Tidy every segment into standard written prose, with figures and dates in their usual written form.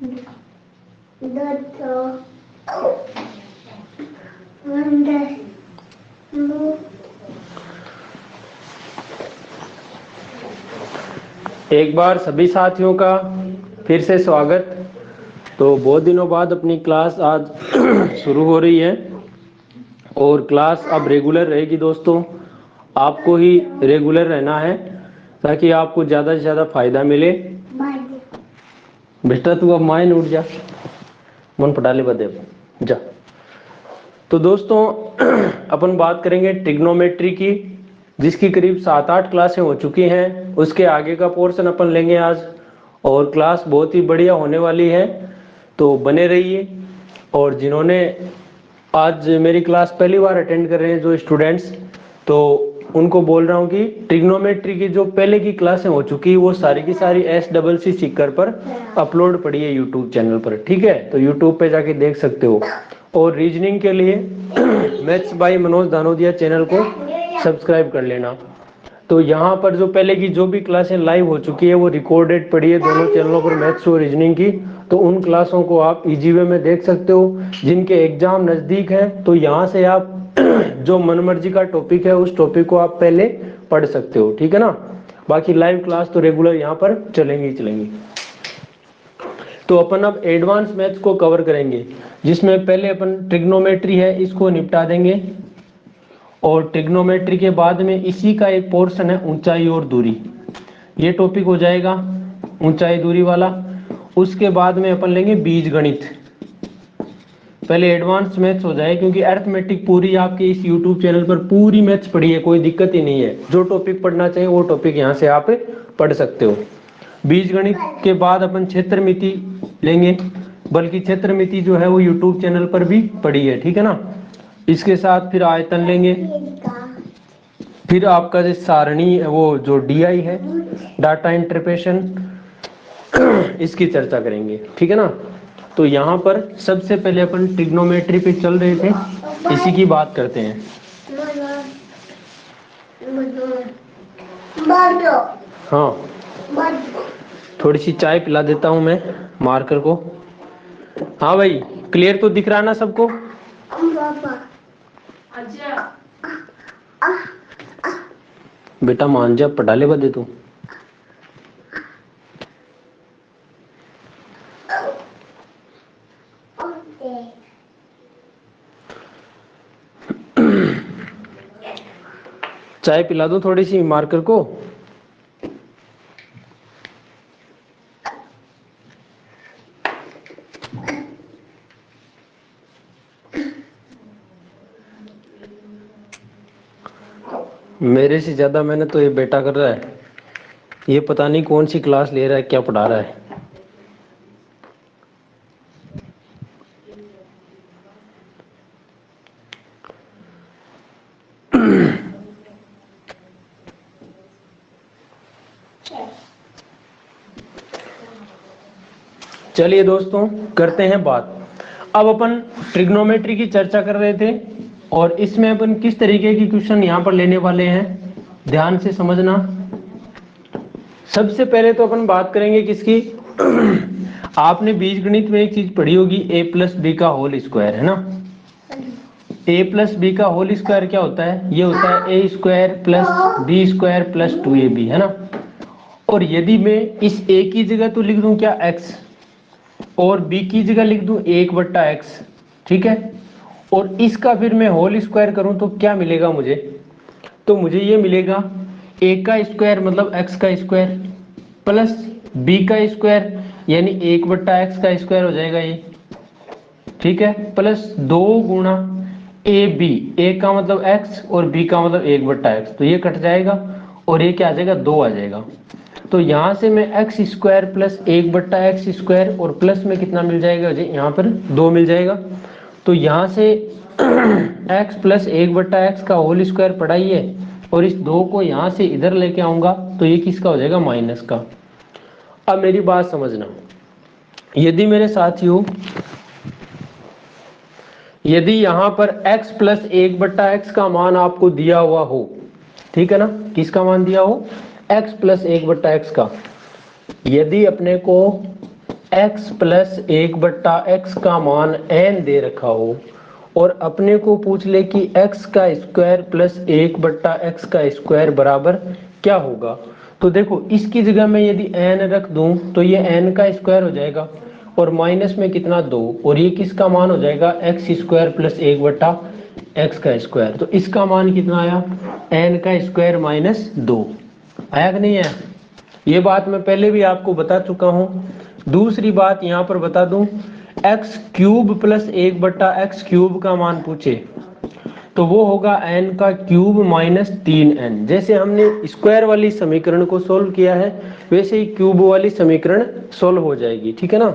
एक बार सभी साथियों का फिर से स्वागत। तो बहुत दिनों बाद अपनी क्लास आज शुरू हो रही है और क्लास अब रेगुलर रहेगी दोस्तों। आपको ही रेगुलर रहना है ताकि आपको ज़्यादा से ज़्यादा फायदा मिले। बेटा तू अब माइन उठ जा, मन पटाले बदे जा। तो दोस्तों अपन बात करेंगे ट्रिग्नोमेट्री की, जिसकी करीब 7-8 क्लासें हो चुकी हैं। उसके आगे का पोर्शन अपन लेंगे आज और क्लास बहुत ही बढ़िया होने वाली है, तो बने रहिए। और जिन्होंने आज मेरी क्लास पहली बार अटेंड कर रहे हैं जो स्टूडेंट्स, तो उनको बोल रहा हूँ कि ट्रिग्नोमेट्री की जो पहले की क्लासें हो चुकी है वो सारी की सारी SCC सीकर पर अपलोड पड़ी है यूट्यूब चैनल पर, ठीक है। तो यूट्यूब पे जाके देख सकते हो। और रीजनिंग के लिए maths by Manoj Danodiya channel को सब्सक्राइब कर लेना। तो यहाँ पर जो पहले की जो भी क्लासें लाइव हो चुकी है वो रिकॉर्डेड पड़ी है दोनों चैनलों पर, मैथ्स और रीजनिंग की। तो उन क्लासों को आप इजी वे में देख सकते हो। जिनके एग्जाम नज़दीक है तो यहाँ से आप जो मनमर्जी का टॉपिक है उस टॉपिक को आप पहले पढ़ सकते हो, ठीक है ना। बाकी लाइव क्लास तो रेगुलर यहाँ पर चलेंगी ही चलेंगी। तो अपन अब एडवांस मैथ्स को कवर करेंगे, जिसमें पहले अपन ट्रिग्नोमेट्री है इसको निपटा देंगे और ट्रिग्नोमेट्री के बाद में इसी का एक पोर्शन है ऊंचाई और दूरी, ये टॉपिक हो जाएगा ऊंचाई दूरी वाला। उसके बाद में अपन लेंगे बीज गणित। पहले एडवांस मैथ्स हो जाए क्योंकि अरिथमेटिक पूरी आपके इस यूट्यूब चैनल पर पूरी मैथ्स पढ़ी है, कोई दिक्कत ही नहीं है। जो टॉपिक पढ़ना चाहिए वो टॉपिक यहाँ से आप पढ़ सकते हो। बीज गणित के बाद अपन क्षेत्रमिति लेंगे, बल्कि क्षेत्रमिति जो है वो यूट्यूब चैनल पर भी पढ़ी है, ठीक है ना। इसके साथ फिर आयतन लेंगे, फिर आपका जो सारणी वो जो DI है डाटा इंटरप्रेशन, इसकी चर्चा करेंगे, ठीक है ना। तो यहाँ पर सबसे पहले अपन ट्रिग्नोमेट्री पे चल रहे थे, इसी की बात करते हैं। हाँ, थोड़ी सी चाय पिला देता हूँ मैं मार्कर को। हाँ भाई, क्लियर तो दिख रहा ना सबको? बेटा मान जा, पढ़ा ले बदे तू। चाय पिला दो थोड़ी सी मार्कर को। मेरे से ज्यादा मेहनत तो ये बेटा कर रहा है, ये पता नहीं कौन सी क्लास ले रहा है, क्या पढ़ा रहा है। चलिए दोस्तों करते हैं बात। अब अपन ट्रिग्नोमेट्री की चर्चा कर रहे थे और इसमें अपन किस तरीके की क्वेश्चन यहाँ पर लेने वाले हैं, ध्यान से समझना। सबसे पहले तो अपन बात करेंगे किसकी आपने बीजगणित में एक चीज पढ़ी होगी, a+b का होल स्क्वायर, है ना। a+b का होल स्क्वायर क्या होता है? ये होता है a² + b² + 2ab, है ना। और यदि मैं इस a की जगह तो लिख दूं क्या x, और b की जगह लिख दूं 1/x, ठीक है। और इसका फिर मैं होल स्क्वायर करूं तो क्या मिलेगा मुझे? तो मुझे ये मिलेगा a का स्क्वायर मतलब x का स्क्वायर प्लस b का स्क्वायर यानी 1/x का स्क्वायर हो जाएगा ये, ठीक है, प्लस 2 गुणा ab, a का मतलब x और b का मतलब 1/x, तो ये कट जाएगा और ये क्या आ जाएगा? 2 आ जाएगा। तो यहाँ से मैं x² + 1/x² और प्लस में कितना मिल जाएगा मुझे? यहाँ पर 2 मिल जाएगा। तो यहाँ से x + 1/x का होल स्क्वायर पढ़ा ही है और इस 2 को यहाँ से इधर लेके आऊंगा तो ये किसका हो जाएगा? माइनस का। अब मेरी बात समझना, यदि मेरे साथियों यदि यहाँ पर x + 1/x का मान आपको दिया हुआ हो, ठीक है ना, किसका मान दिया हो? x + 1/x का। यदि अपने को x प्लस 1/x का मान n दे रखा हो और अपने को पूछ ले कि x का स्क्वायर प्लस 1/x का स्क्वायर बराबर क्या होगा, तो देखो इसकी जगह में यदि n रख दूं तो ये n का स्क्वायर हो जाएगा और माइनस में कितना 2, और ये किसका मान हो जाएगा x स्क्वायर प्लस 1/x का स्क्वायर। तो इसका मान कितना आया, n का स्क्वायर माइनस 2 आया कि नहीं है। ये बात मैं पहले भी आपको बता चुका हूं। दूसरी बात यहां पर बता दूं, x cube plus 1/x cube का मान पूछे तो वो होगा n का क्यूब माइनस 3n। जैसे हमने स्क्वायर वाली समीकरण को सोल्व किया है वैसे ही क्यूब वाली समीकरण सोल्व हो जाएगी, ठीक है ना।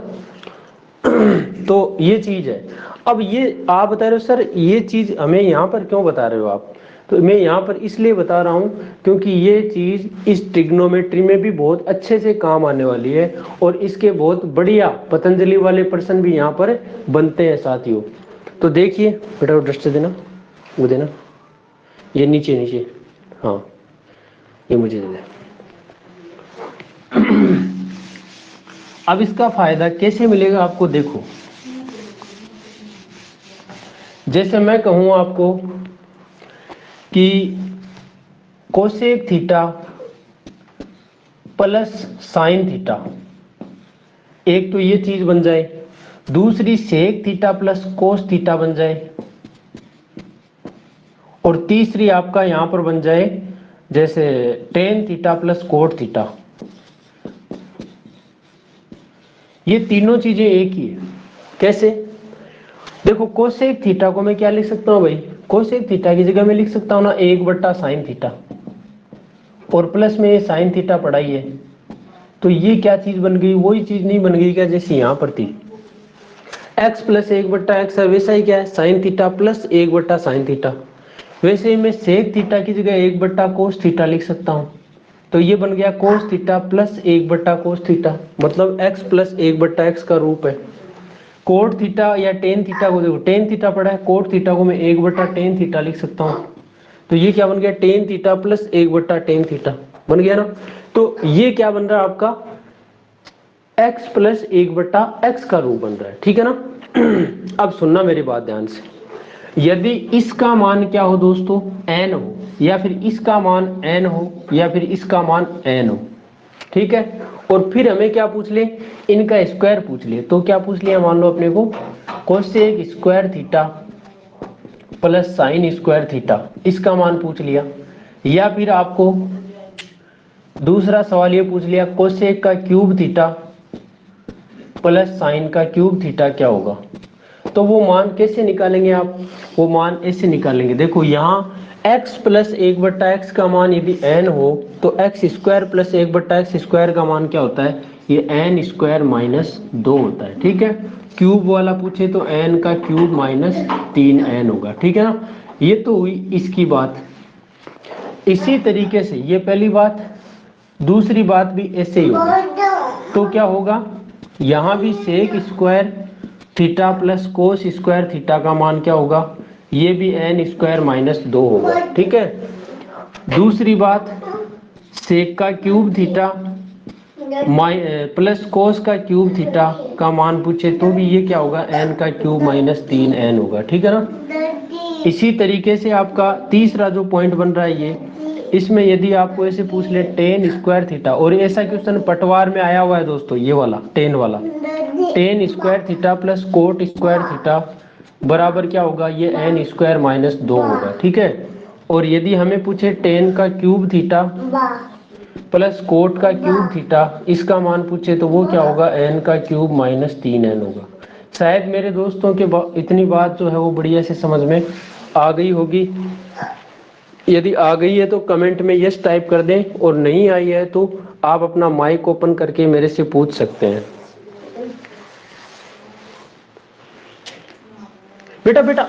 तो ये चीज है। अब ये आप बता रहे हो सर ये चीज हमें यहाँ पर क्यों बता रहे हो आप, तो मैं यहाँ पर इसलिए बता रहा हूँ क्योंकि ये चीज इस ट्रिग्नोमेट्री में भी बहुत अच्छे से काम आने वाली है और इसके बहुत बढ़िया पतंजलि वाले प्रश्न भी यहाँ पर बनते हैं साथियों। तो देखिए बेटा वो डस्टर देना, वो देना, ये नीचे नीचे, हाँ ये मुझे दे दे। अब इसका फायदा कैसे मिलेगा आपको, देखो जैसे मैं कहूं आपको कि cosec theta plus sine theta, एक तो ये चीज बन जाए, दूसरी sec theta plus cos theta बन जाए, और तीसरी आपका यहां पर बन जाए जैसे ten theta plus cot theta. ये तीनों चीजें एक ही है। कैसे, देखो कोसेक थीटा को मैं क्या लिख सकता हूं भाई, कोसेक थीटा की जगह मैं लिख सकता हूं ना 1/साइन थीटा, और प्लस में ये साइन थीटा पढ़ाई है। तो ये क्या चीज बन गई, वही चीज नहीं बन गई क्या जैसे यहां पर थी, x प्लस 1/x है वैसा ही क्या है साइन थीटा प्लस 1/साइन थीटा। वैसे ही मैं सेक थीटा की जगह 1/कोस थीटा लिख सकता हूं, तो ये बन गया कोस थीटा प्लस 1/कोस थीटा, मतलब x प्लस 1/x का रूप है। कोट थीटा या टेन थीटा को देखो, टेन थीटा पड़ा है, कोट थीटा को मैं 1/टेन थीटा लिख सकता हूं, तो ये क्या बन गया टेन थीटा प्लस 1/टेन थीटा बन गया ना। तो ये क्या बन रहा है आपका x प्लस 1/x का रूप बन रहा है, ठीक है ना। अब सुनना मेरी बात ध्यान से, यदि इसका मान क्या हो दोस्तों n हो, या फिर इसका मान n हो, या फिर इसका मान n हो, ठीक है, और फिर हमें क्या पूछ ले, इनका स्क्वायर पूछ ले, तो क्या पूछ लिया मान लो अपने को cosec square theta plus sine square theta, इसका मान पूछ लिया। या फिर आपको दूसरा सवाल ये पूछ लिया कोसेक का क्यूब थीटा प्लस साइन का क्यूब थीटा क्या होगा, तो वो मान कैसे निकालेंगे आप, वो मान ऐसे निकालेंगे, देखो यहाँ x प्लस 1/x का मान यदि n हो तो x square plus 1/x square का मान क्या होता है, ये n स्क्वायर माइनस 2 होता है, ठीक है। क्यूब वाला पूछे तो n का क्यूब माइनस 3n होगा, ठीक है ना। ये तो हुई इसकी बात। इसी तरीके से ये पहली बात, दूसरी बात भी ऐसे ही होगी, तो क्या होगा यहाँ भी sec square theta plus cos square theta का मान क्या होगा, ये भी n स्क्वायर माइनस 2 होगा, ठीक है। दूसरी बात सेक का क्यूब थीटा प्लस कोस का क्यूब थीटा का मान पूछे तो भी ये क्या होगा n का क्यूब माइनस 3n होगा, ठीक है ना। इसी तरीके से आपका तीसरा जो पॉइंट बन रहा है ये, इसमें यदि आपको ऐसे पूछ ले टेन स्क्वायर थीटा, और ऐसा क्वेश्चन पटवार में आया हुआ है दोस्तों, ये वाला टेन वाला, ten square theta plus coat square theta बराबर क्या होगा, ये n स्क्वायर माइनस 2 होगा, ठीक है। और यदि हमें पूछे टेन का क्यूब थीटा प्लस कोट का क्यूब थीटा, इसका मान पूछे तो वो क्या होगा n का क्यूब माइनस 3n होगा। शायद मेरे दोस्तों के इतनी बात जो है वो बढ़िया से समझ में आ गई होगी। यदि आ गई है तो कमेंट में यस टाइप कर दें, और नहीं आई है तो आप अपना माइक ओपन करके मेरे से पूछ सकते हैं। बेटा बेटा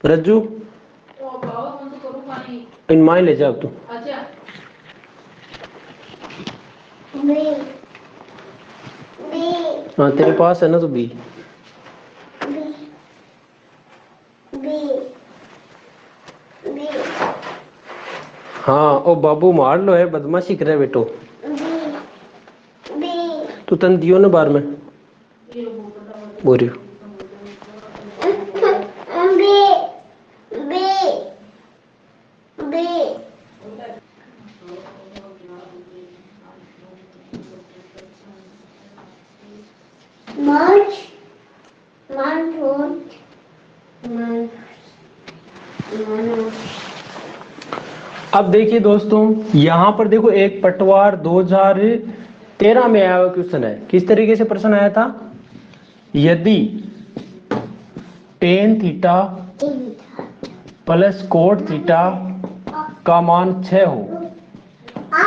रज्जू इन माई ले जाओ तू। हाँ तेरे पास है ना, तो बी हाँ ओ बाबू मार लो है, बदमाशी करे बेटो। तू तन दियो ना बार में बोरियो। अब देखिए दोस्तों, यहां पर देखो एक पटवार 2013 में आया हुआ क्वेश्चन है। किस तरीके से प्रश्न आया था? यदि ten theta plus cot theta का मान 6 हो।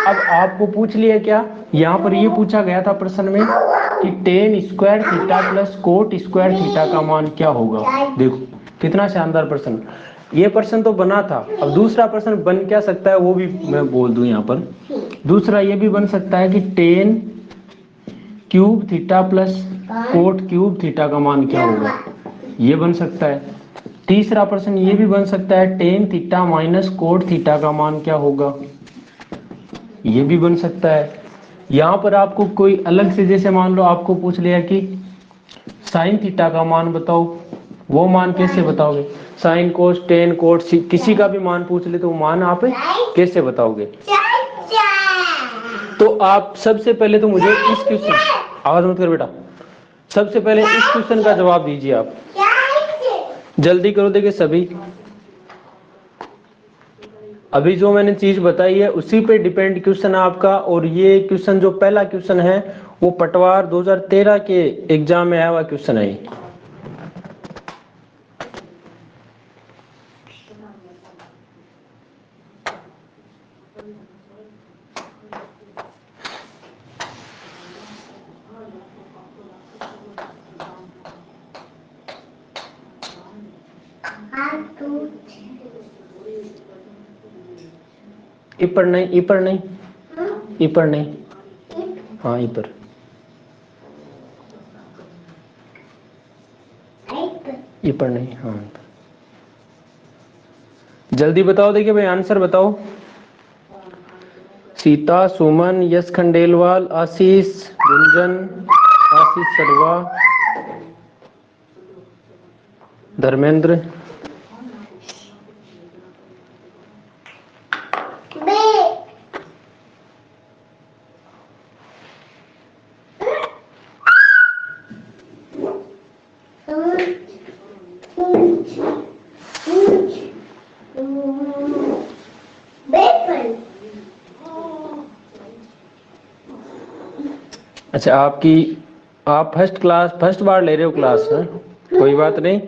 अब आपको पूछ लिया क्या, यहां पर ये पूछा गया था प्रश्न में कि ten square theta plus coat square theta का मान क्या होगा। देखो कितना शानदार प्रश्न। ये प्रश्न तो बना था। अब दूसरा प्रश्न बन क्या सकता है वो भी मैं बोल दूं। यहां पर दूसरा ये भी बन सकता है कि ten cube theta plus coat cube theta का मान क्या होगा, ये बन सकता है। तीसरा प्रश्न ये भी बन सकता है tan theta minus cot theta का मान क्या होगा, ये भी बन सकता है। यहां पर आपको कोई अलग से, जैसे मान लो आपको पूछ लिया कि साइन थीटा का मान बताओ, वो मान कैसे बताओगे? साइन कोस टेन कोट किसी का भी मान पूछ ले तो वो मान आप कैसे बताओगे? तो आप सबसे पहले तो मुझे इस क्वेश्चन, आवाज मत कर बेटा, सबसे पहले इस क्वेश्चन का जवाब दीजिए आप, जल्दी करो। देखिए सभी, अभी जो मैंने चीज बताई है उसी पे डिपेंड क्वेश्चन है आपका। और ये क्वेश्चन जो पहला क्वेश्चन है वो पटवार 2013 के एग्जाम में आया हुआ क्वेश्चन है। इपर नहीं, इपर नहीं, इपर नहीं, हाँ इपर, इपर नहीं, हाँ इपर। जल्दी बताओ। देखिए भाई आंसर बताओ। सीता, सुमन, यश खंडेलवाल, आशीष, गुंजन, आशीष सर्वा, धर्मेंद्र, अच्छा आप फर्स्ट बार ले रहे हो क्लास है? कोई बात नहीं,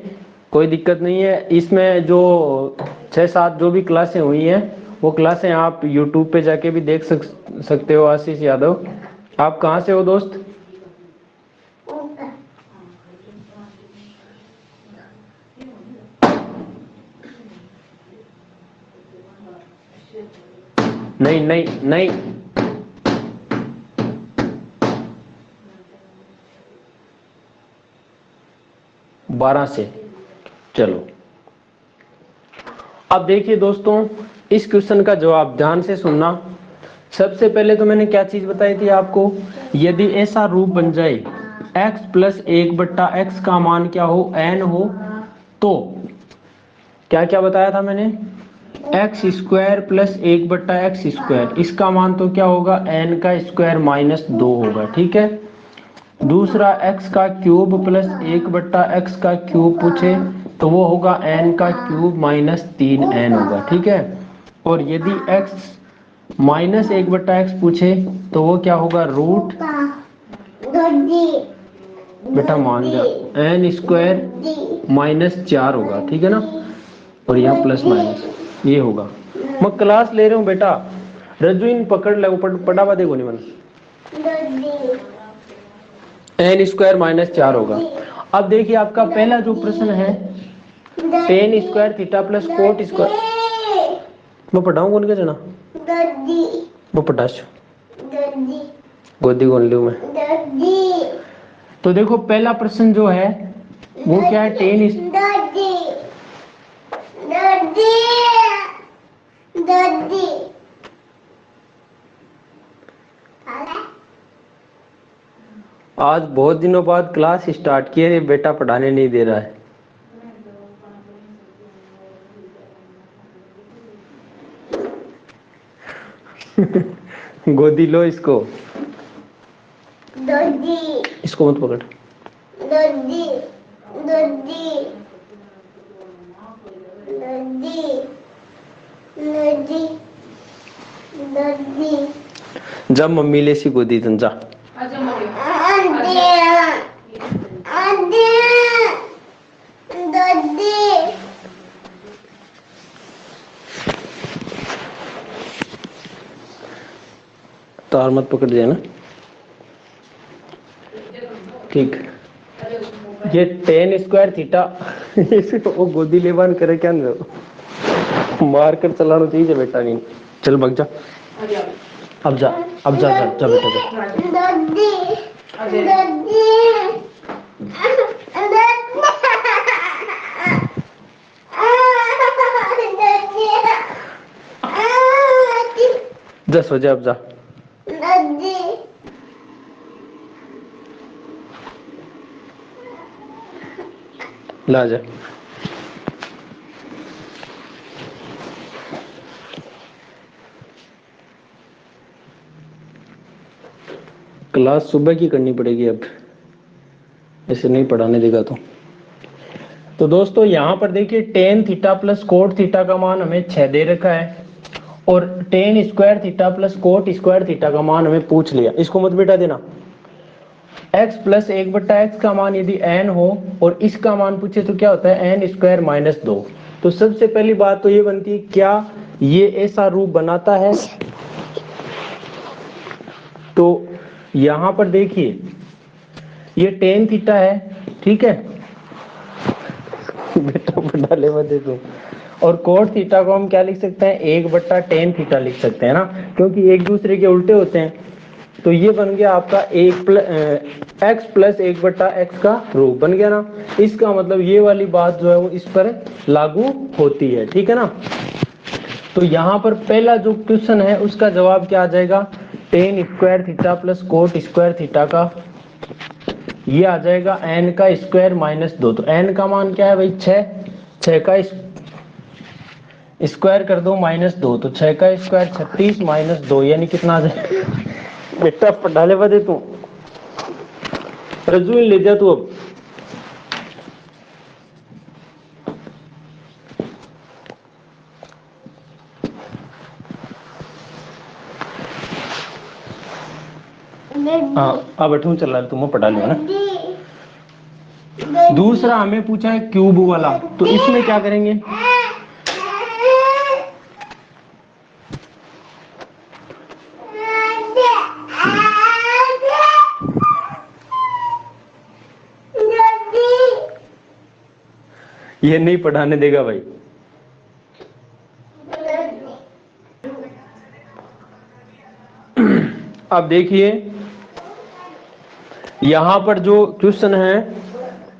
कोई दिक्कत नहीं है। इसमें जो 6-7 जो भी क्लासें हुई हैं वो क्लासें आप YouTube पे जाके भी देख सकते हो। आशीष यादव, आप कहाँ से हो दोस्त? नहीं नहीं नहीं, 12 से। चलो अब देखिए दोस्तों, इस क्वेश्चन का जवाब ध्यान से सुनना। सबसे पहले तो मैंने क्या चीज बताई थी आपको, यदि ऐसा रूप बन जाए x प्लस 1/x का मान क्या हो, n हो, तो क्या क्या बताया था मैंने, x square plus 1/x square, इसका मान तो क्या होगा, n का स्क्वायर माइनस 2 होगा। ठीक है। दूसरा x का क्यूब प्लस 1/x का क्यूब पूछे तो वो होगा n का क्यूब माइनस 3n होगा। ठीक है। और यदि x माइनस 1/x पूछे तो वो क्या होगा, रूट, बेटा मान जा, n स्क्वायर माइनस 4 होगा। ठीक है ना। और यहाँ प्लस माइनस ये होगा। मैं क्लास ले रहा हूँ बेटा, रजुइन पकड़ ले, पढ़ावा देखो नहीं मन, n स्क्वायर माइनस 4 होगा। अब देखिए आपका पहला जो प्रश्न है, ten square theta plus coat square, मैं पढ़ाऊँ कौन के जना, वो पढ़ाश गोदी कौन लूँ मैं। तो देखो पहला प्रश्न जो है वो क्या है, टेन, आज बहुत दिनों बाद क्लास स्टार्ट की है, ये बेटा पढ़ाने नहीं दे रहा है। गोदी लो इसको। दोदी। इसको मत पकड़। दोदी दोदी दोदी दोदी दोदी। जब मम्मी ले सी गोदी तन जा। तार मत पकड़ दिया ना। ठीक। ये टेन स्क्वायर थीटा वो गोदी लेवान करे क्या नहीं, मार कर चलाना चाहिए बेटा। नहीं चल भाग जा। अब जा अब जा जा, जा बेटा जा। सो जा अब जा। ला जा। क्लास सुबह की करनी पड़ेगी अब, ऐसे नहीं पढ़ाने देगा तो दोस्तों यहाँ पर देखिए ten theta plus cot theta का मान हमें 6 दे रखा है और ten square theta plus coat square theta का मान हमें पूछ लिया। इसको मत बेटा देना। x प्लस 1/x का मान यदि n हो और इसका मान पूछे तो क्या होता है n स्क्वायर माइनस 2। तो सबसे पहली बात तो ये बनती है, क्या ये ऐसा रूप बनाता है? तो यहां पर देखिए ये टेन थीटा है, ठीक है बेटा बड़ा लेवा दे दो। और कोट थीटा को हम क्या लिख सकते हैं 1/tan थीटा लिख सकते हैं ना, क्योंकि एक दूसरे के उल्टे होते हैं। तो ये बन गया आपका x प्लस 1/x का रूप बन गया ना। इसका मतलब ये वाली बात जो है वो इस पर लागू होती है, ठीक है ना। तो यहाँ पर पहला जो क्वेश्चन है उसका जवाब क्या आ जाएगा, ten square theta plus coat square theta का ये आ जाएगा n का स्क्वायर माइनस 2। तो n का मान क्या है भाई 6 का स्क्वायर कर दो माइनस 2, तो 6 का स्क्वायर 36 माइनस 2 यानी कितना आ जाएगा बेटा पढ़ा ले दे तू, रजू ले जा तू अब। हाँ अब बैठू चल रहा है, तुम पढ़ा लिया ना। दूसरा हमें पूछा है क्यूब वाला, तो इसमें क्या करेंगे, ये नहीं पढ़ाने देगा भाई। अब देखिए यहां पर जो क्वेश्चन है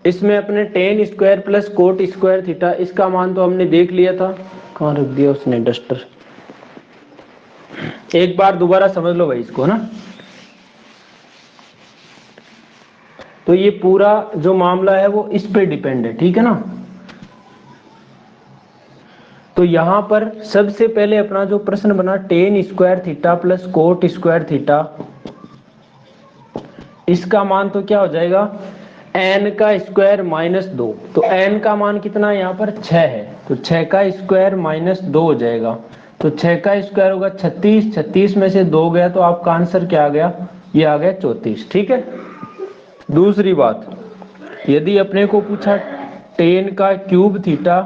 इसमें अपने ten square plus coat square theta इसका मान तो हमने देख लिया था। कहां रख दिया उसने डस्टर, एक बार दोबारा समझ लो भाई इसको ना। तो ये पूरा जो मामला है वो इस पे डिपेंड है, ठीक है ना। तो यहां पर सबसे पहले अपना जो प्रश्न बना ten square theta plus coat square theta, इसका मान तो क्या हो जाएगा n का स्क्वायर माइनस 2। तो n का मान कितना है यहाँ पर 6 है, तो 6 का स्क्वायर माइनस 2 हो जाएगा। तो 6 का स्क्वायर होगा 36, 36 में से 2 गया तो आपका आंसर क्या आ गया, ये आ गया 34, ठीक है। दूसरी बात, यदि अपने को पूछा टेन का क्यूब थीटा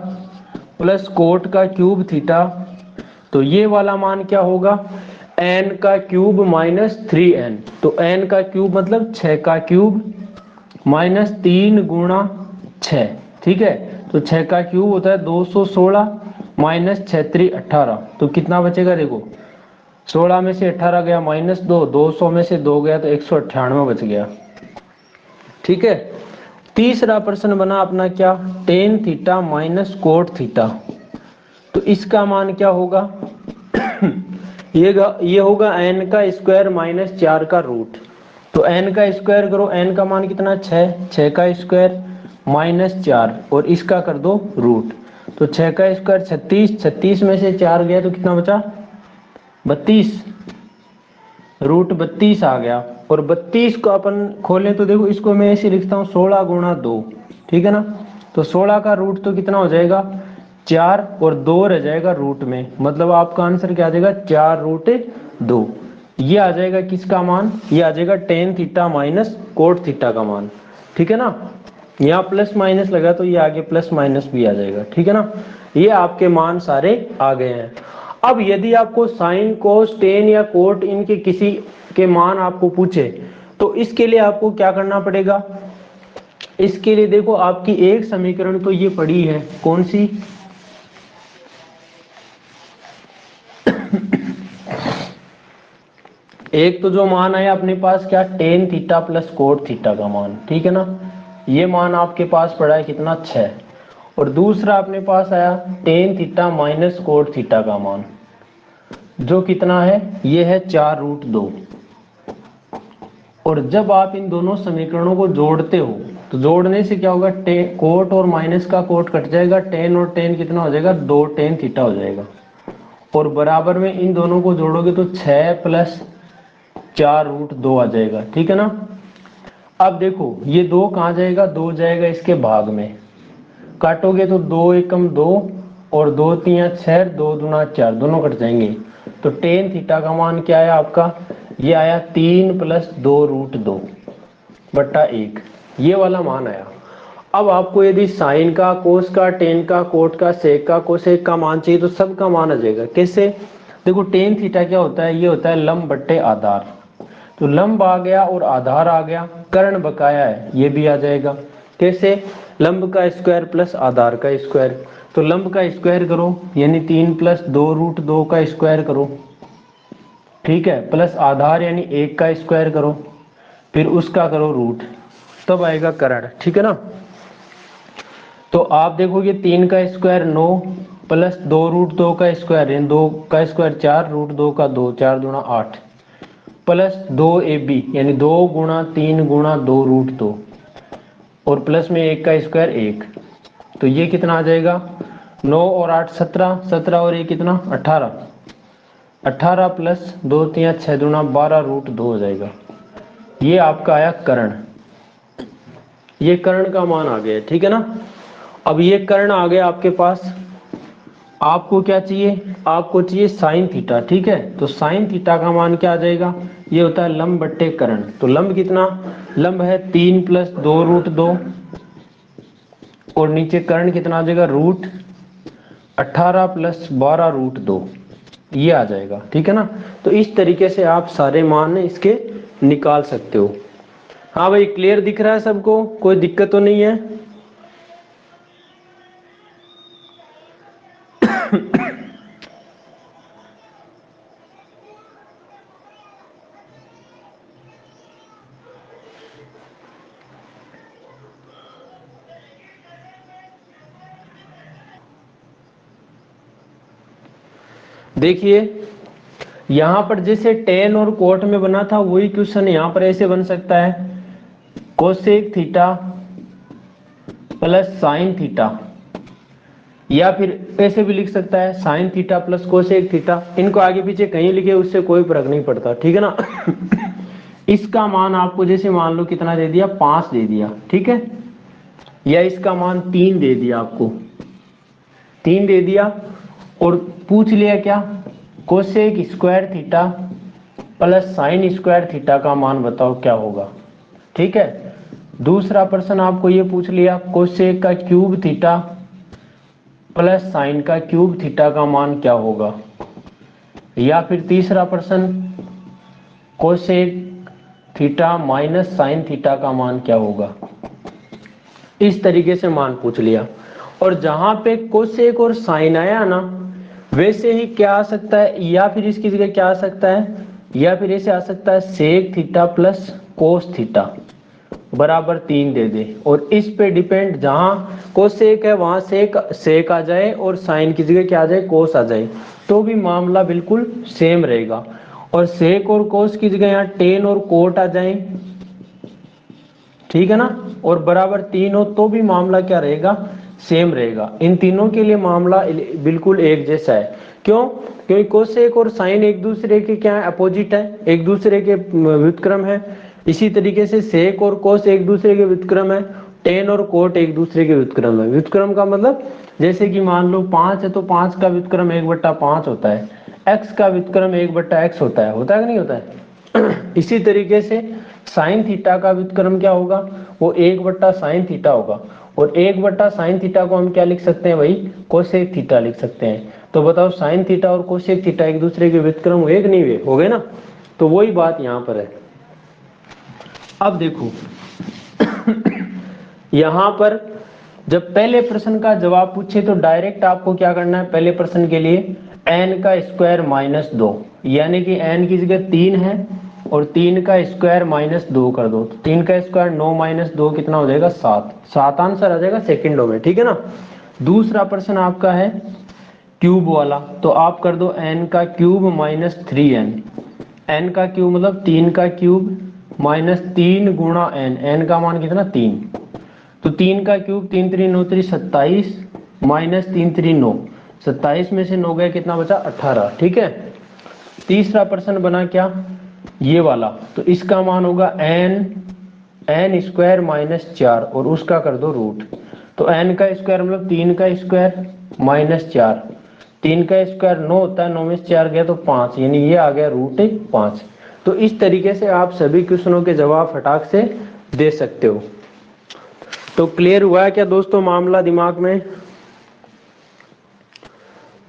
प्लस कोट का क्यूब थीटा, तो ये वाला मान क्या होगा n का क्यूब माइनस 3n। तो n का क्यूब मतलब 6 का क्यूब माइनस 3 गुणा 6, ठीक है। तो 6 का क्यूब होता है 216 माइनस 6 3 18, तो कितना बचेगा देखो 16 में से 18 गया माइनस 2, 200 में से 2 गया तो 198 बच गया, ठीक है। तीसरा प्रश्न बना अपना क्या tan theta minus cot theta, तो इसका मान क्या होगा ये होगा n का स्क्वायर माइनस 4 का रूट। तो तो n का स्क्वायर करो, n का मान कितना 6, 6 का स्क्वायर माइनस 4 और इसका कर दो रूट। तो 6 का स्क्वायर 36, 36 में से 4 गया तो कितना बचा 32, रूट 32 आ गया। और 32 को अपन खोलें तो देखो इसको मैं ऐसे लिखता हूँ 16 गुणा 2, ठीक है ना। तो 16 का रूट तो कितना हो जाएगा 4 और 2 रह जाएगा रूट में, मतलब आपका आंसर क्या आ जाएगा 4 रूट 2। ये आ जाएगा किसका मान, ये आ जाएगा tan theta minus cot theta का मान, ठीक है ना। यहाँ प्लस माइनस लगा तो ये आगे प्लस माइनस भी आ जाएगा, ठीक है ना। ये आपके मान सारे आ गए हैं। अब यदि आपको साइन कोस टेन या कोट इनके किसी के मान आपको पूछे तो इसके लिए आपको क्या करना पड़ेगा, इसके लिए देखो आपकी एक समीकरण तो ये पड़ी है, कौन सी एक तो जो मान आया अपने पास क्या ten theta plus cot theta का मान, ठीक है ना। ये मान आपके पास पड़ा है कितना 6, और दूसरा अपने पास आया tan theta minus cot theta का मान जो कितना है, ये है 4 रूट 2। और जब आप इन दोनों समीकरणों को जोड़ते हो तो जोड़ने से क्या होगा, कोट और माइनस का कोट कट जाएगा, टेन और टेन कितना हो जाएगा 2 टेन थीटा हो जाएगा। और बराबर में इन दोनों को जोड़ोगे तो 6 प्लस 4 रूट 2 आ जाएगा, ठीक है ना। अब देखो ये 2 कहाँ जाएगा, 2 जाएगा इसके भाग में, काटोगे तो 2 एकम 2 और 2 तिया 6, 2 दूना 4, दोनों कट जाएंगे। तो टेन थीटा का मान क्या आया आपका, ये आया 3 प्लस 2 रूट 2 बट्टा 1, ये वाला मान आया। अब आपको यदि साइन का, कोस का, टेन का, कोट का, सेक का, कोसेक का मान चाहिए तो सब का मान आ जाएगा। कैसे, देखो टेन थीटा क्या होता है, ये होता है लंब बट्टे आधार, तो लंब आ गया और आधार आ गया, कर्ण बकाया है ये भी आ जाएगा। कैसे, लंब का स्क्वायर प्लस आधार का स्क्वायर, तो लंब का स्क्वायर करो यानी 3 प्लस 2 रूट 2 का स्क्वायर करो, ठीक है, प्लस आधार यानी 1 का स्क्वायर करो, फिर उसका करो रूट, तब आएगा कर्ण, ठीक है ना। तो आप देखोगे 3 का स्क्वायर 9 प्लस 2 रूट 2 का स्क्वायर यानी 2 का स्क्वायर 4 रूट 2 का 2, 4 दूना 8 प्लस 2 AB यानी 2 गुणा 3 गुणा 2 रूट 2 और प्लस में 1 का स्क्वायर 1, तो ये कितना आ जाएगा 9 और 8 17, 17 और 1 कितना 18, 18 प्लस 2 3 6 दूना 12 रूट 2 हो जाएगा। ये आपका आया कर्ण, ये कर्ण का मान आ गया, ठीक है ना। अब ये कर्ण आ गया आपके पास, आपको क्या चाहिए, आपको चाहिए साइन थीटा, ठीक है। तो साइन थीटा का मान क्या आ जाएगा, ये होता है लंब बट्टे कर्ण, तो लंब कितना, लंब है 3 प्लस 2 रूट 2 और नीचे कर्ण कितना आ जाएगा रूट 18 प्लस 12 रूट 2, ये आ जाएगा, ठीक है ना। तो इस तरीके से आप सारे मान इसके निकाल सकते हो। हाँ भाई क्लियर दिख रहा है सबको, कोई दिक्कत तो नहीं है। देखिए यहां पर जैसे टेन और कोट में बना था वही क्वेश्चन यहां पर ऐसे बन सकता है, cosec theta plus sine theta, या फिर ऐसे भी लिख सकता है sine theta plus cosec theta, इनको आगे पीछे कहीं लिखे उससे कोई फर्क नहीं पड़ता, ठीक है ना। इसका मान आपको जैसे मान लो कितना दे दिया 5 दे दिया, ठीक है, या इसका मान 3 दे दिया, आपको 3 दे दिया और पूछ लिया क्या cosec square theta plus sine square theta का मान बताओ क्या होगा, ठीक है। दूसरा प्रश्न आपको ये पूछ लिया कोसेक का क्यूब थीटा प्लस साइन का क्यूब थीटा का मान क्या होगा, या फिर तीसरा प्रश्न cosec theta minus sine theta का मान क्या होगा। इस तरीके से मान पूछ लिया, और जहां पे कोसेक और साइन आया ना वैसे ही क्या आ सकता है, या फिर इसकी जगह क्या आ सकता है, या फिर ऐसे आ सकता है sec theta plus cos theta बराबर 3 दे दे, और इस पे डिपेंड जहां कोसेक है वहां सेक आ जाए और साइन की जगह क्या आ जाए कोस आ जाए, तो भी मामला बिल्कुल सेम रहेगा। और सेक और कोस की जगह यहाँ टेन और कोट आ जाए ठीक है ना, और बराबर 3 हो तो भी मामला क्या रहेगा, सेम रहेगा। इन तीनों के लिए मामला बिल्कुल एक जैसा है। क्यों? क्योंकि कोसेक और साइन एक दूसरे के क्या है, अपोजिट है, एक दूसरे के व्युत्क्रम है। इसी तरीके से सेक और कोस एक दूसरे के व्युत्क्रम है, टेन और कोट एक दूसरे के व्युत्क्रम है। व्युत्क्रम का मतलब जैसे कि मान लो 5 है तो 5 का व्युत्क्रम 1/5 होता है, x का व्युत्क्रम 1/x होता है कि नहीं होता है? इसी तरीके से साइन थीटा का व्युत्क्रम क्या होगा, वो 1/sin थीटा होगा, और 1/sin थीटा को हम क्या लिख सकते हैं भाई, कोसेक थीटा लिख सकते हैं। तो बताओ साइन थीटा और कोसेक थीटा एक दूसरे के व्युत्क्रम हुए कि नहीं हुए, हो गए ना। तो वही बात यहाँ पर है। अब देखो यहां पर जब पहले प्रश्न का जवाब पूछे तो डायरेक्ट आपको क्या करना है, पहले प्रश्न के लिए n का स्क्वायर माइनस 2, यानी कि n की जगह 3 है और 3 का स्क्वायर माइनस 2 कर दो, तो 3 का स्क्वायर 9 माइनस 2 कितना हो जाएगा, 7। 7 आंसर आ जाएगा सेकंडों में, ठीक है ना। दूसरा प्रश्न आपका है क्यूब वाला, तो आप कर दो n का क्यूब माइनस 3n। n का क्यूब मतलब 3 का क्यूब माइनस 3 गुणा n का मान कितना 3, तो 3 का क्यूब 3 3 9 3 27 माइनस 3 3 9, 27 में से 9 गए कितना बचा 18, ठीक है। तीसरा प्रश्न बना क्या, ये वाला, तो इसका मान होगा n स्क्वायर माइनस 4 और उसका कर दो रूट। तो n का स्क्वायर मतलब 3 का स्क्वायर माइनस 4, 3 का स्क्वायर 9 होता है, 9 में से 4 गया तो 5, यानी ये आ गया रूट 5। तो इस तरीके से आप सभी क्वेश्चनों के जवाब फटाक से दे सकते हो। तो क्लियर हुआ है क्या दोस्तों मामला दिमाग में?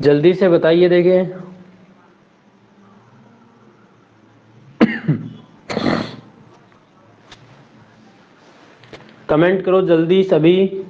जल्दी से बताइए देखें। कमेंट करो जल्दी सभी।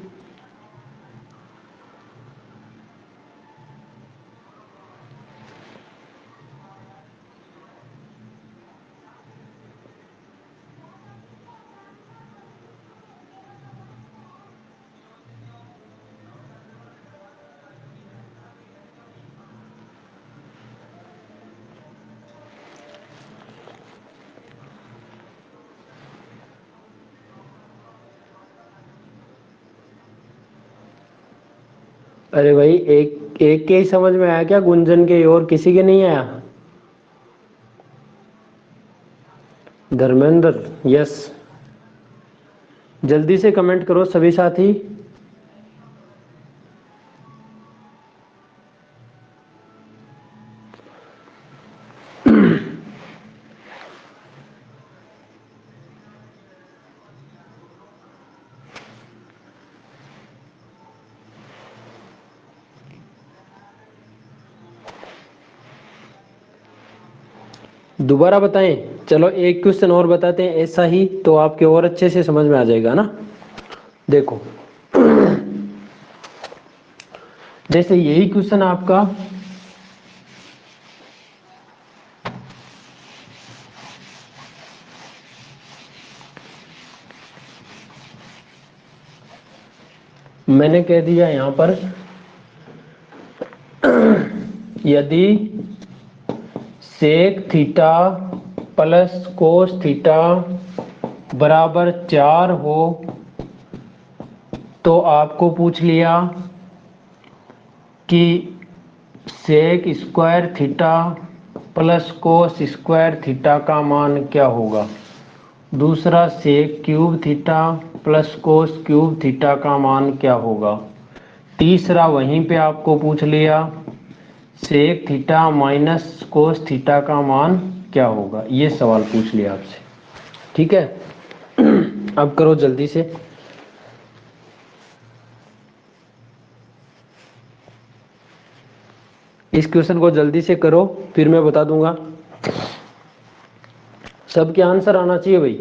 अरे भाई एक एक के ही समझ में आया क्या, गुंजन के और किसी के नहीं आया? धर्मेंद्र, यस, जल्दी से कमेंट करो सभी साथी। दोबारा बताएं, चलो एक क्वेश्चन और बताते हैं ऐसा ही, तो आपके और अच्छे से समझ में आ जाएगा ना। देखो जैसे यही क्वेश्चन आपका मैंने कह दिया यहां पर यदि sec theta plus cos theta बराबर 4 हो तो आपको पूछ लिया कि sec square theta plus cos square theta का मान क्या होगा। दूसरा sec cube theta plus cos cube theta का मान क्या होगा। तीसरा वहीं पे आपको पूछ लिया sec theta minus cos theta का मान क्या होगा। ये सवाल पूछ लिया आपसे, ठीक है। अब करो जल्दी से। इस क्वेश्चन को जल्दी से करो फिर मैं बता दूंगा। सबके आंसर आना चाहिए भाई।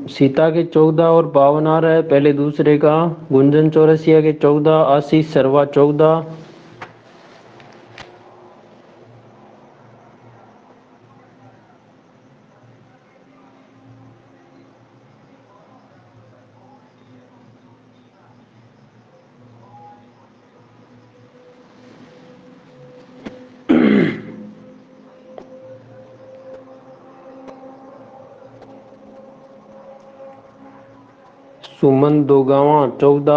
सीता के 14 और 52 आ रहा है पहले दूसरे का। गुंजन चौरसिया के 14, आशीष सरवा 14, सुमन दोगावा चौदा,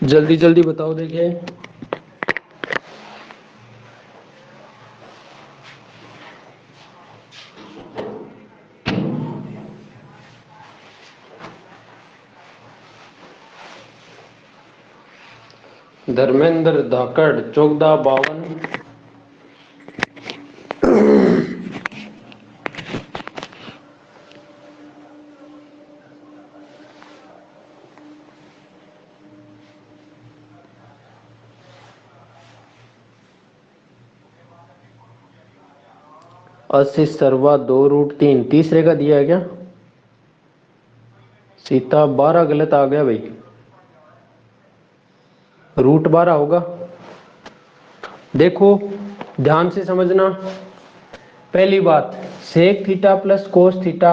जल्दी जल्दी बताओ देखिए। धर्मेंद्र धाकड़ चौदा 52, 80 सरवा 2√3, तीसरे का दिया है क्या? सीता 12 गलत आ गया भाई, √12 होगा। देखो ध्यान से समझना, पहली बात sec theta plus cos theta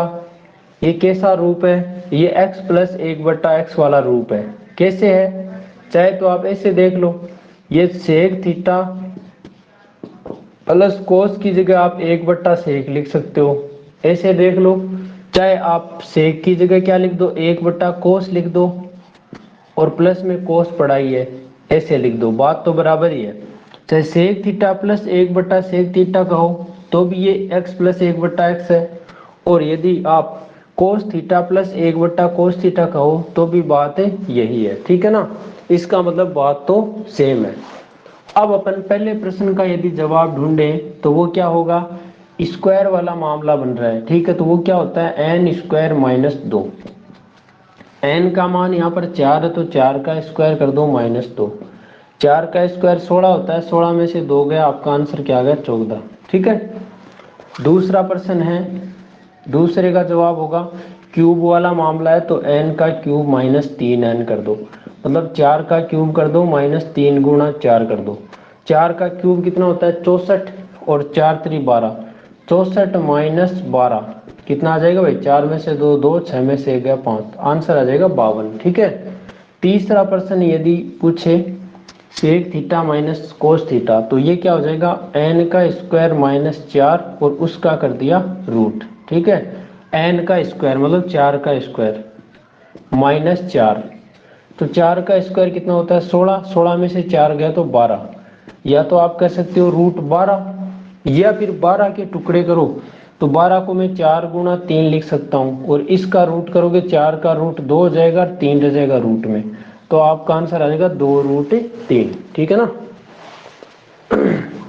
ये कैसा रूप है? ये x प्लस 1/x वाला रूप है। कैसे है? चाहे तो आप ऐसे देख लो, ये सेक थीटा प्लस कोस की जगह आप 1/सेक लिख सकते हो, ऐसे देख लो। चाहे आप सेक की जगह क्या लिख दो, 1/कोस लिख दो, और प्लस में कोस पढ़ाई है ऐसे लिख दो, बात तो बराबर ही है। चाहे सेक थीटा प्लस 1/सेक थीटा कहो तो भी ये x प्लस 1/x है, और यदि आप कोस थीटा प्लस 1/कोस थीटा कहो तो भी बात यही है, ठीक है ना। इसका मतलब बात तो सेम है। अब अपन पहले प्रश्न का यदि जवाब ढूंढें तो वो क्या होगा, स्क्वायर वाला मामला बन रहा है, ठीक है। तो वो क्या होता है n² - 2, n का मान यहाँ पर 4 है तो 4 का स्क्वायर कर दो -2, 4 का स्क्वायर 16 होता है, 16 में से 2 गया, आपका आंसर क्या आ गया 14, ठीक है। दूसरा प्रश्न है, दूसरे का जवाब होगा क्यूब वाला मामला है तो n का क्यूब -3n कर दो, मतलब 4 का क्यूब कर दो -3 × 4 कर दो। 4 का क्यूब कितना होता है 64, और 4 × 3 = 12, 64 - 12 कितना आ जाएगा भाई, 4 में से 2 2, 6 में से 1 गया 5, आंसर आ जाएगा 52, ठीक है। तीसरा प्रश्न यदि पूछे sec theta minus cos theta तो ये क्या हो जाएगा n का स्क्वायर -4 और उसका कर दिया रूट, ठीक है। n का स्क्वायर मतलब 4 का स्क्वायर -4, तो 4 का स्क्वायर कितना होता है 16, 16 में से 4 गया तो 12, या तो आप कह सकते हो √12, या फिर 12 के टुकड़े करो तो 12 को मैं 4 × 3 लिख सकता हूँ, और इसका रूट करोगे 4 का रूट 2 हो जाएगा, 3 रह जाएगा रूट में, तो आपका आंसर आ जाएगा 2√3, ठीक है ना।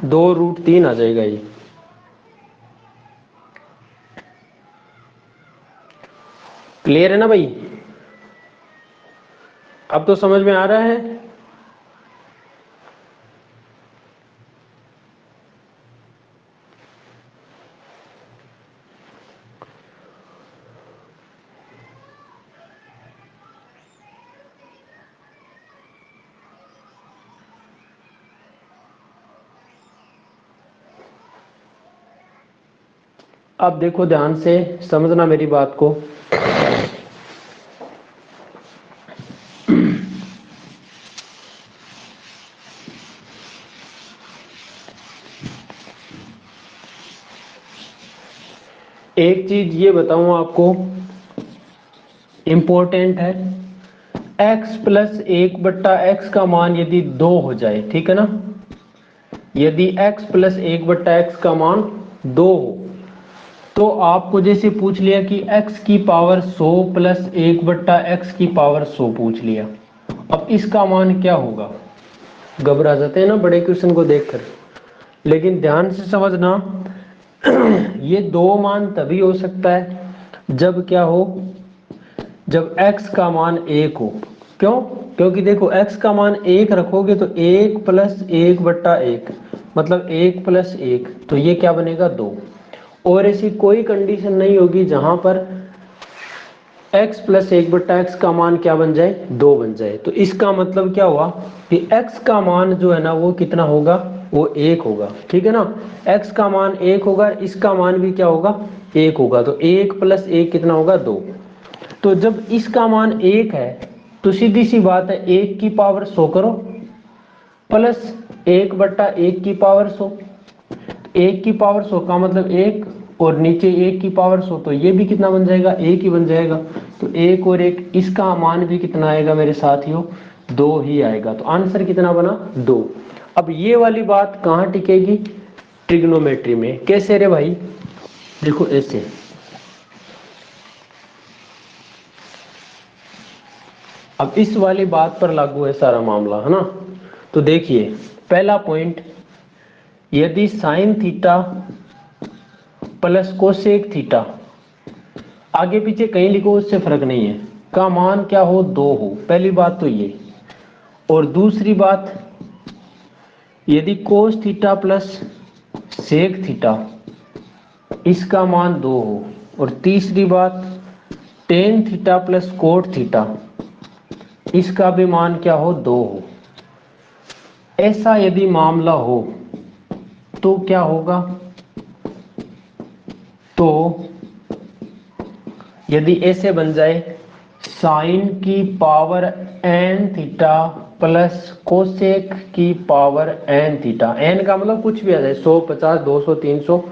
2√3 आ जाएगा ये। क्लियर है ना भाई, अब तो समझ में आ रहा है। अब देखो ध्यान से समझना मेरी बात को, एक चीज ये बताऊं आपको इंपॉर्टेंट है, x प्लस 1/x का मान यदि 2 हो जाए, ठीक है ना, यदि x प्लस 1/x का मान 2 हो तो आपको जैसे पूछ लिया कि x की पावर 100 प्लस 1/x की पावर 100 पूछ लिया, अब इसका मान क्या होगा। घबरा जाते हैं ना बड़े क्वेश्चन को देखकर, लेकिन ध्यान से समझना ये दो मान तभी हो सकता है जब क्या हो, जब x का मान 1 हो। क्यों? क्योंकि देखो x का मान 1 रखोगे तो 1 प्लस 1/1 मतलब 1 प्लस 1, तो ये क्या बनेगा 2, और ऐसी कोई कंडीशन नहीं होगी जहां पर x प्लस 1/x का मान क्या बन जाए 2 बन जाए। तो इसका मतलब क्या हुआ कि x का मान जो है ना वो कितना होगा, वो 1 होगा, ठीक है ना। x का मान 1 होगा, इसका मान भी क्या होगा 1 होगा, तो 1 प्लस 1 कितना होगा 2। तो जब इसका मान 1 है तो सीधी सी बात है 1 की पावर 100 करो प्लस 1/1 की पावर 100, 1 की पावर 100 का मतलब 1 और नीचे 1 की पावर 100, तो ये भी कितना बन जाएगा, 1 ही बन जाएगा। तो 1 और 1, इसका मान भी कितना आएगा मेरे साथियों, 2 ही आएगा। तो आंसर कितना बना, 2। अब ये वाली बात कहाँ टिकेगी, ट्रिग्नोमेट्री में। कैसे रे भाई, देखो ऐसे, अब इस वाली बात पर लागू है सारा मामला, है ना। तो देखिए पहला पॉइंट, यदि sine theta plus cosec theta, आगे पीछे कहीं लिखो उससे फर्क नहीं है, का मान क्या हो, 2 हो। पहली बात तो ये। और दूसरी बात, यदि cos theta plus sec theta, इसका मान 2 हो। और तीसरी बात, tan theta plus cot theta, इसका भी मान क्या हो, 2 हो। ऐसा यदि मामला हो तो क्या होगा, तो यदि ऐसे बन जाए, साइन की power n theta plus cosec की पावर एन थीटा, एन का मतलब कुछ भी आ जाए, 100, 50, 200, 300,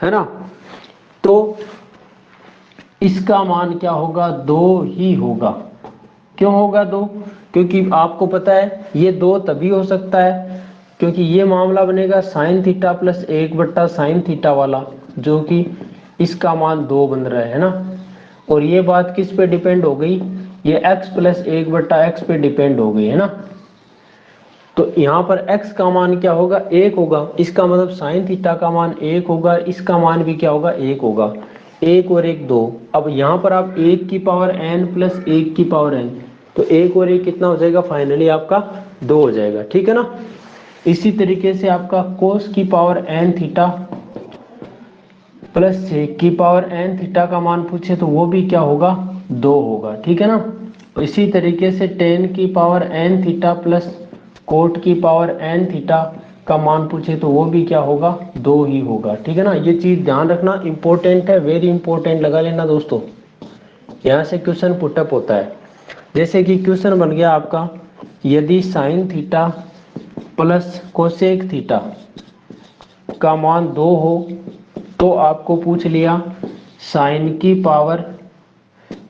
है ना। तो इसका मान क्या होगा, 2 ही होगा। क्यों होगा 2, क्योंकि आपको पता है ये 2 तभी हो सकता है क्योंकि ये मामला बनेगा साइन थीटा प्लस 1/साइन थीटा वाला, जो कि इसका मान 2 बन रहा है ना। और ये बात किस पे डिपेंड हो गई, ये x प्लस 1/x पे डिपेंड हो गई, है ना। तो यहाँ पर x का मान क्या होगा, 1 होगा। इसका मतलब साइन थीटा का मान 1 होगा, इसका मान भी क्या होगा, 1 होगा। 1 और 1 2। अब यहाँ पर आप 1 की पावर n प्लस 1 की पावर n, तो 1 और 1 कितना हो जाएगा, फाइनली आपका 2 हो जाएगा, ठीक है ना। इसी तरीके से आपका कोस की power n theta plus sec की पावर n थीटा का मान पूछे तो वो भी क्या होगा, 2 होगा, ठीक है ना। इसी तरीके से टेन की power n theta plus coat की पावर n थीटा का मान पूछे तो वो भी क्या होगा, 2 ही होगा, ठीक है ना। ये चीज ध्यान रखना, इंपॉर्टेंट है, वेरी इंपॉर्टेंट लगा लेना दोस्तों। यहाँ से क्वेश्चन पुटअप होता है। जैसे कि क्वेश्चन बन गया आपका, यदि sine theta plus cosec theta का मान 2 हो, तो आपको पूछ लिया साइन की पावर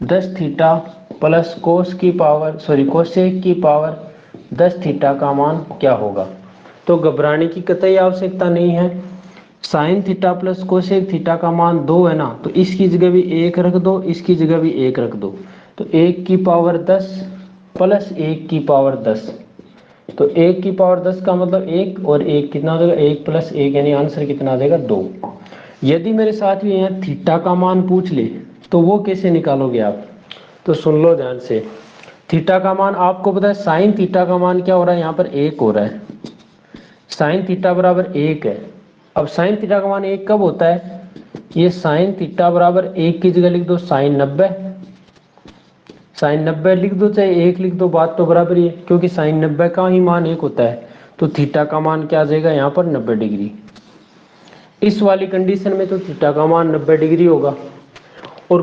10 थीटा प्लस कोसेक की पावर 10 थीटा का मान क्या होगा। तो घबराने की कतई आवश्यकता नहीं है। Sine theta plus cosec theta का मान 2 है ना, तो इसकी जगह भी 1 रख दो, इसकी जगह भी 1 रख दो। तो 1 की पावर 10 प्लस 1 की पावर 10, तो 1 की पावर 10 का मतलब 1 और 1 कितना हो जाएगा, 1 प्लस 1, यानी आंसर कितना आ जाएगा, 2। यदि मेरे साथ में यहाँ थीटा का मान पूछ ले तो वो कैसे निकालोगे आप, तो सुन लो ध्यान से। थीटा का मान आपको पता है, साइन थीटा का मान क्या हो रहा है, यहाँ पर 1 हो रहा है। साइन थीटा बराबर 1 है। अब साइन थीटा का मान 1 कब होता है, ये साइन थीटा बराबर 1 की जगह लिख दो साइन 90, साइन 90 लिख दो चाहे 1 लिख दो, बात तो बराबर ही है, क्योंकि साइन 90 का ही मान 1 होता है। तो थीटा का मान क्या आ जाएगा यहाँ पर, 90 डिग्री। इस वाली कंडीशन में तो थीटा का मान 90 डिग्री होगा। और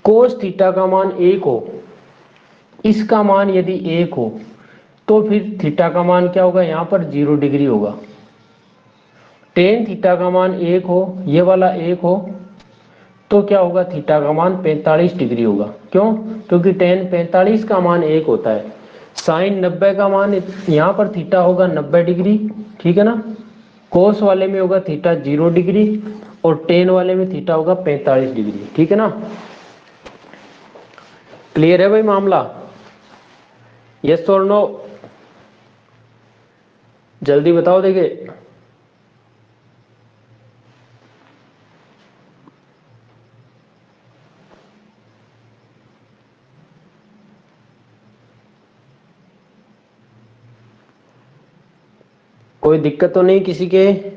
कोस थीटा का मान 1 हो, इसका मान यदि 1 हो, तो फिर थीटा का मान क्या होगा, यहाँ पर 0 डिग्री होगा। टेन थीटा का मान 1 हो, ये वाला 1 हो, तो क्या होगा, थीटा का मान 45 डिग्री होगा। क्यों, क्योंकि टेन 45 का मान 1 होता है। साइन 90 का मान, यहाँ पर थीटा होगा 90 डिग्री, ठीक है ना। कोस वाले में होगा थीटा 0 डिग्री, और टेन वाले में थीटा होगा 45 डिग्री, ठीक है ना। क्लियर है भाई मामला, यस और नो, जल्दी बताओ। देखिए कोई दिक्कत तो नहीं किसी के,